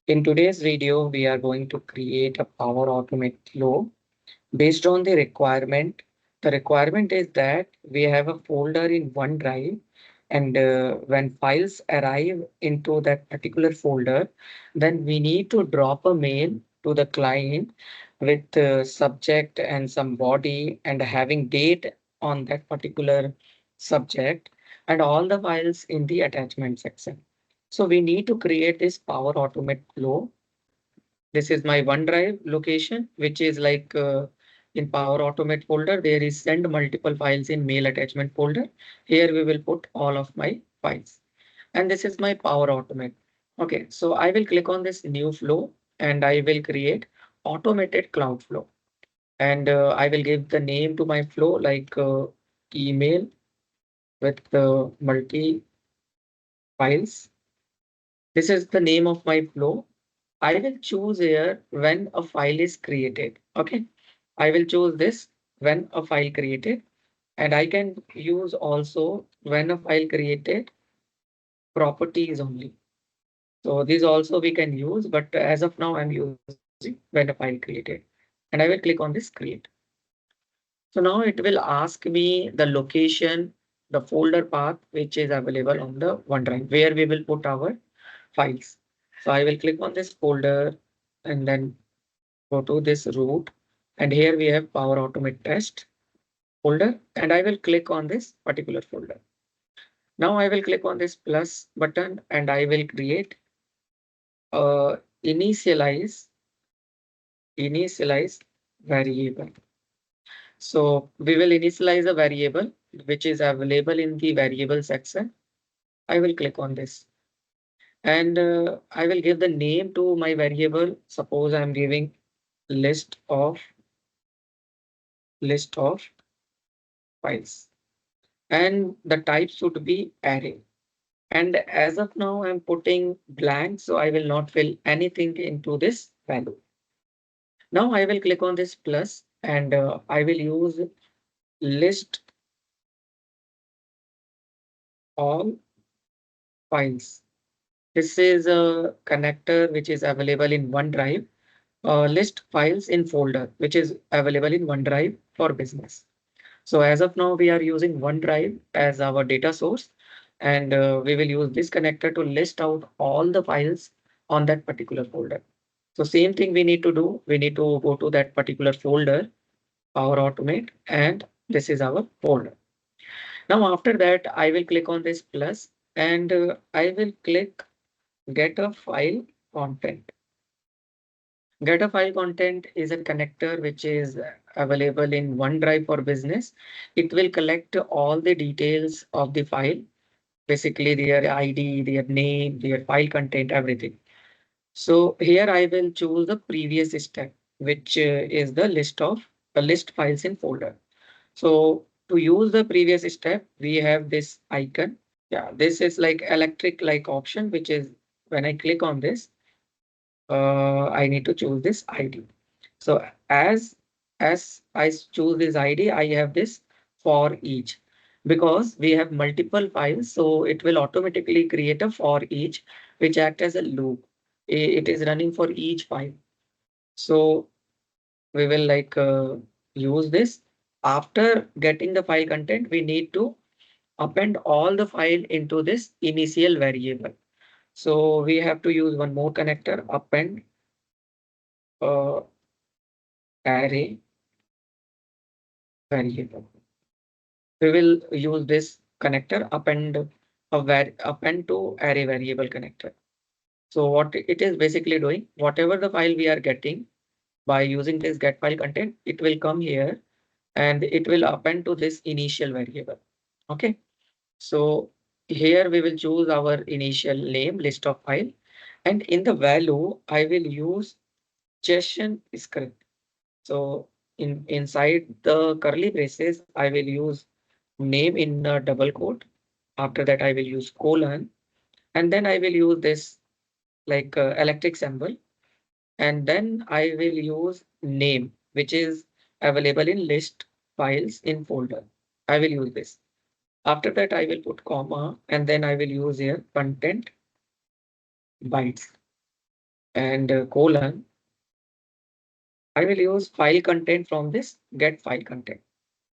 In today's video, we are going to create a Power Automate flow based on the requirement. The requirement is that we have a folder in OneDrive, and when files arrive into that particular folder, then we need to drop a mail to the client with subject and some body and having date on that particular subject and all the files in the attachment section. So we need to create this Power Automate flow. This is my OneDrive location, which is like in Power Automate folder, there is send multiple files in mail attachment folder. Here we will put all of my files. And this is my Power Automate. Okay, so I will click on this new flow and I will create automated cloud flow. And I will give the name to my flow like email with multi files. This is the name of my flow. I will choose here when a file is created. Okay, I will choose this when a file created, and I can use also when a file created properties only. So these also we can use, but as of now I'm using when a file created, and I will click on this create. So now it will ask me the location, the folder path which is available on the OneDrive where we will put our files. So I will click on this folder and then go to this root, and here we have Power Automate test folder, and I will click on this particular folder. Now I will click on this plus button and I will create a initialize variable. So we will initialize a variable which is available in the variable section. I will click on this and I will give the name to my variable. Suppose I'm giving list of list of files, and the type should be array. And as of now, I'm putting blank, so I will not fill anything into this value. Now I will click on this plus and I will use list all files. This is a connector which is available in OneDrive. List files in folder, which is available in OneDrive for business. So as of now, we are using OneDrive as our data source, and we will use this connector to list out all the files on that particular folder. So same thing we need to do. We need to go to that particular folder, Power Automate, and this is our folder. Now after that, I will click on this plus and I will click get a file content. Get a file content is a connector which is available in OneDrive for business. It will collect all the details of the file, basically their ID, their name, their file content, everything. So here I will choose the previous step, which is the list of the list files in folder. So to use the previous step, we have this icon. Yeah, this is like electric like option, which is when I click on this, I need to choose this ID. So as I choose this ID, I have this for each because we have multiple files, so it will automatically create a for each, which act as a loop. It is running for each file. So we will like use this. After getting the file content, we need to append all the file into this initial variable. So we have to use one more connector, append uh, array variable. We will use this connector append to array variable connector. So what it is basically doing, whatever the file we are getting by using this get file content, it will come here and it will append to this initial variable. Okay. So here we will choose our initial name list of file, and in the value I will use JSON script. So inside the curly braces, I will use name in a double quote. After that, I will use colon, and then I will use this like electric symbol, and then I will use name, which is available in list files in folder. I will use this. After that, I will put comma, and then I will use here content bytes. and colon. I will use file content from this get file content.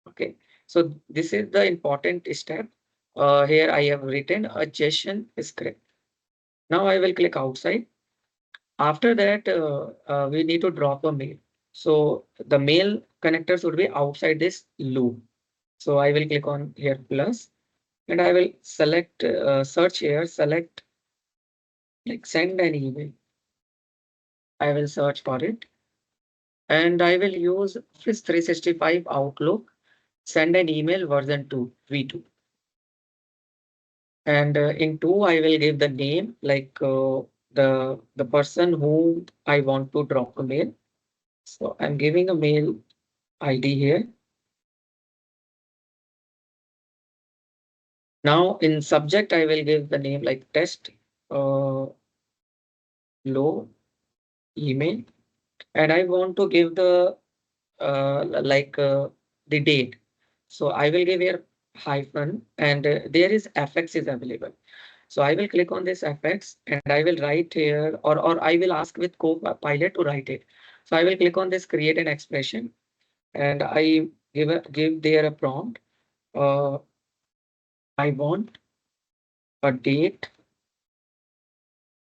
Okay. So this is the important step. Here I have written a JSON script. Now I will click outside. After that, we need to drop a mail. So the mail connector should be outside this loop. So I will click on here plus, and I will select search here, select like send an email. I will search for it, and I will use Office 365 Outlook, send an email version 2, V2. And in 2, I will give the name like the person who I want to drop a mail. So I'm giving a mail ID here. Now in subject, I will give the name like test uh, low email, and I want to give the like the date. So I will give here hyphen, and there is fx is available. So I will click on this fx, and I will write here, or I will ask with Copilot to write it. So I will click on this create an expression, and I give there a prompt. Uh, I want a date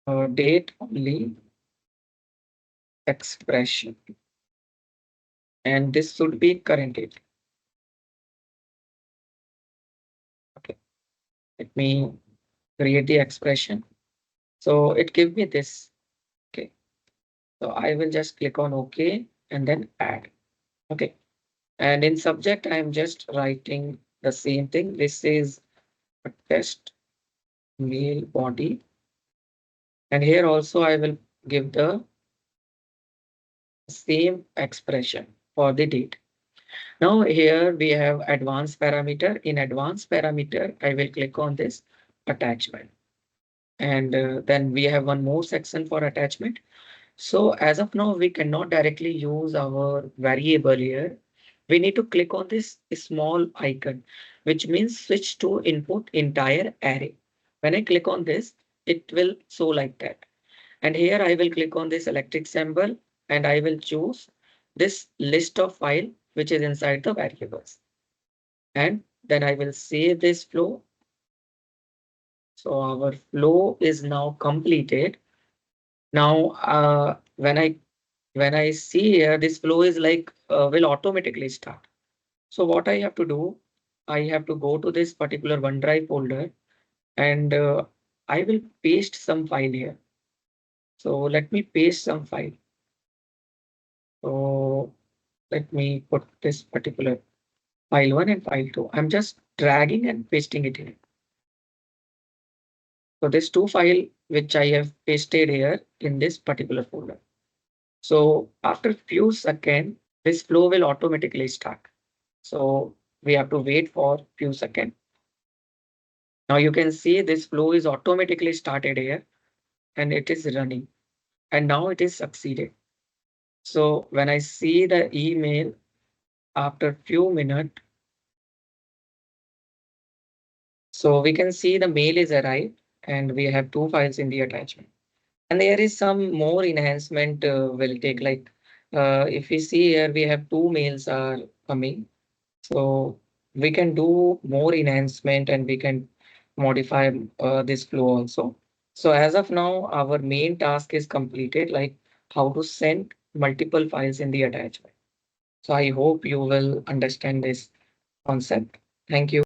only expression, and this should be current date. Okay, let me create the expression. So it give me this. Okay, so I will just click on OK and then add. Okay, and in subject, I am just writing the same thing. This is a test mail body, and here also I will give the same expression for the date. Now here we have advanced parameter. In advanced parameter, I will click on this attachment. And then we have one more section for attachment. So as of now, we cannot directly use our variable here. We need to click on this small icon, which means switch to input entire array. When I click on this, it will show like that. And here I will click on this electric symbol, and I will choose this list of file which is inside the variables. And then I will save this flow. So our flow is now completed. Now, when I see here, this flow is like will automatically start. So what I have to do, I have to go to this particular OneDrive folder, and I will paste some file here. So let me paste some file. So let me put this particular file 1 and file 2. I'm just dragging and pasting it here. So this two file which I have pasted here in this particular folder. So after few seconds, this flow will automatically start. So we have to wait for few seconds. Now you can see this flow is automatically started here, and it is running, and now it is succeeded. So when I see the email after few minutes, so we can see the mail is arrived, and we have two files in the attachment. And there is some more enhancement will take like if we see here, we have two mails are coming. So we can do more enhancement, and we can modify this flow also. So as of now, our main task is completed, like how to send multiple files in the attachment. So I hope you will understand this concept. Thank you.